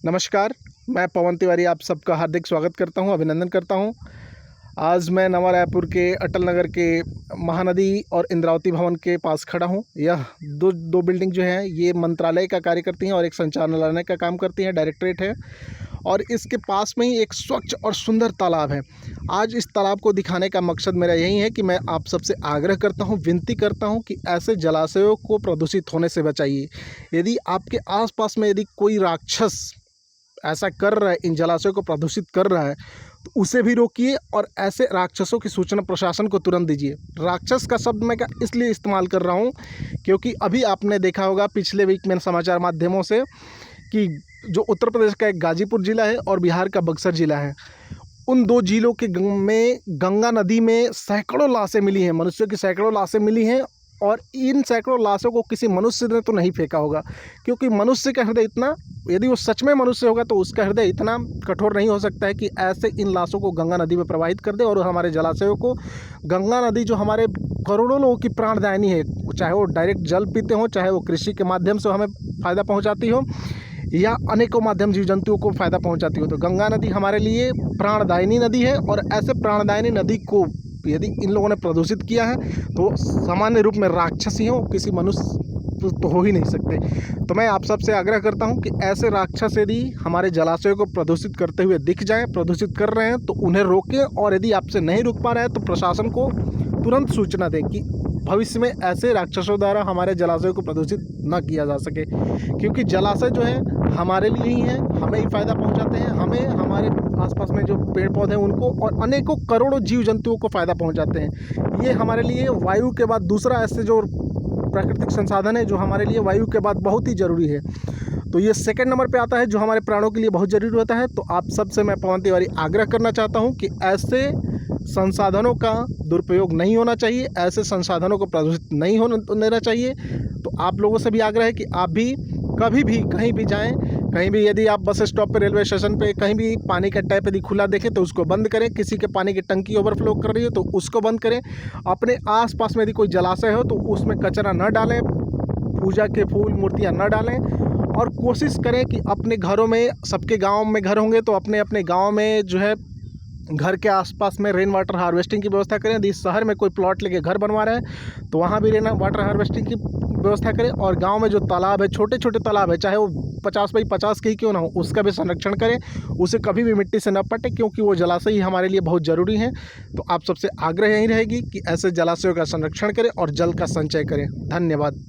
नमस्कार, मैं पवन तिवारी आप सबका हार्दिक स्वागत करता हूं, अभिनंदन करता हूं। आज मैं नवा रायपुर के अटल नगर के महानदी और इंद्रावती भवन के पास खड़ा हूं। यह दो बिल्डिंग जो है ये मंत्रालय का कार्य करती हैं और एक संचालनालय का काम करती हैं, डायरेक्टरेट है। और इसके पास में ही एक स्वच्छ और सुंदर तालाब है। आज इस तालाब को दिखाने का मकसद मेरा यही है कि मैं आप सबसे आग्रह करता हूं, विनती करता हूं कि ऐसे जलाशयों को प्रदूषित होने से बचाइए। यदि आपके आसपास में यदि कोई राक्षस ऐसा कर रहा है, इन जलाशयों को प्रदूषित कर रहा है, तो उसे भी रोकिए और ऐसे राक्षसों की सूचना प्रशासन को तुरंत दीजिए। राक्षस का शब्द मैं इसलिए इस्तेमाल कर रहा हूँ क्योंकि अभी आपने देखा होगा पिछले वीक में समाचार माध्यमों से कि जो उत्तर प्रदेश का एक गाजीपुर ज़िला है और बिहार का बक्सर ज़िला है, उन दो जिलों के में गंगा नदी में सैकड़ों लाशें मिली हैं, मनुष्यों की सैकड़ों लाशें मिली हैं। और इन सैकड़ों लाशों को किसी मनुष्य ने तो नहीं फेंका होगा, क्योंकि मनुष्य का हृदय इतना, यदि वो सच में मनुष्य होगा तो उसका हृदय इतना कठोर नहीं हो सकता है कि ऐसे इन लाशों को गंगा नदी में प्रवाहित कर दे और हमारे जलाशयों को, गंगा नदी जो हमारे करोड़ों लोगों की प्राणदायिनी है, चाहे वो डायरेक्ट जल पीते हों, चाहे वो कृषि के माध्यम से हमें फ़ायदा पहुँचाती हो या अनेकों माध्यम जीव जंतुओं को फ़ायदा पहुंचाती हो, तो गंगा नदी हमारे लिए प्राणदायिनी नदी है। और ऐसे प्राणदायिनी नदी को यदि इन लोगों ने प्रदूषित किया है तो सामान्य रूप में राक्षस ही हो, किसी मनुष्य तो हो ही नहीं सकते। तो मैं आप सबसे आग्रह करता हूं कि ऐसे राक्षस यदि हमारे जलाशयों को प्रदूषित करते हुए दिख जाएं, प्रदूषित कर रहे हैं, तो उन्हें रोकें। और यदि आपसे नहीं रुक पा रहा है तो प्रशासन को तुरंत सूचना दें कि भविष्य में ऐसे राक्षसों द्वारा हमारे जलाशयों को प्रदूषित न किया जा सके, क्योंकि जलाशय जो है हमारे लिए ही है, हमें ही फ़ायदा पहुंचाते हैं, हमें, हमारे आसपास में जो पेड़ पौधे हैं उनको और अनेकों करोड़ों जीव जंतुओं को फ़ायदा पहुंचाते हैं। ये हमारे लिए वायु के बाद दूसरा ऐसे जो प्राकृतिक संसाधन है जो हमारे लिए वायु के बाद बहुत ही ज़रूरी है, तो ये सेकंड नंबर पे आता है जो हमारे प्राणों के लिए बहुत ज़रूरी होता है। तो आप सबसे मैं पवन तिवारी आग्रह करना चाहता हूँ कि ऐसे संसाधनों का दुरुपयोग नहीं होना चाहिए, ऐसे संसाधनों को प्रदूषित नहीं होने देना चाहिए। तो आप लोगों से भी आग्रह है कि आप भी कभी भी कहीं भी जाएं, कहीं भी यदि आप बस स्टॉप पे, रेलवे स्टेशन पे, कहीं भी पानी का टैप यदि खुला देखें तो उसको बंद करें। किसी के पानी की टंकी ओवरफ्लो कर रही है तो उसको बंद करें। अपने आसपास में यदि कोई जलाशय हो तो उसमें कचरा न डालें, पूजा के फूल मूर्तियाँ न डालें। और कोशिश करें कि अपने घरों में, सबके गाँव में घर होंगे तो अपने अपने गाँव में जो है घर के आसपास में रेन वाटर हार्वेस्टिंग की व्यवस्था करें। यदि शहर में कोई प्लॉट लेके घर बनवा रहे हैं तो वहाँ भी रेन वाटर हार्वेस्टिंग की व्यवस्था करें। और गांव में जो तालाब है, छोटे छोटे तालाब है, चाहे वो 50 बाई 50 के ही क्यों ना हो, उसका भी संरक्षण करें। उसे कभी भी मिट्टी से न पटे, क्योंकि वो जलाशय ही हमारे लिए बहुत ज़रूरी हैं। तो आप सबसे आग्रह यही रहेगी कि ऐसे जलाशयों का संरक्षण करें और जल का संचय करें। धन्यवाद।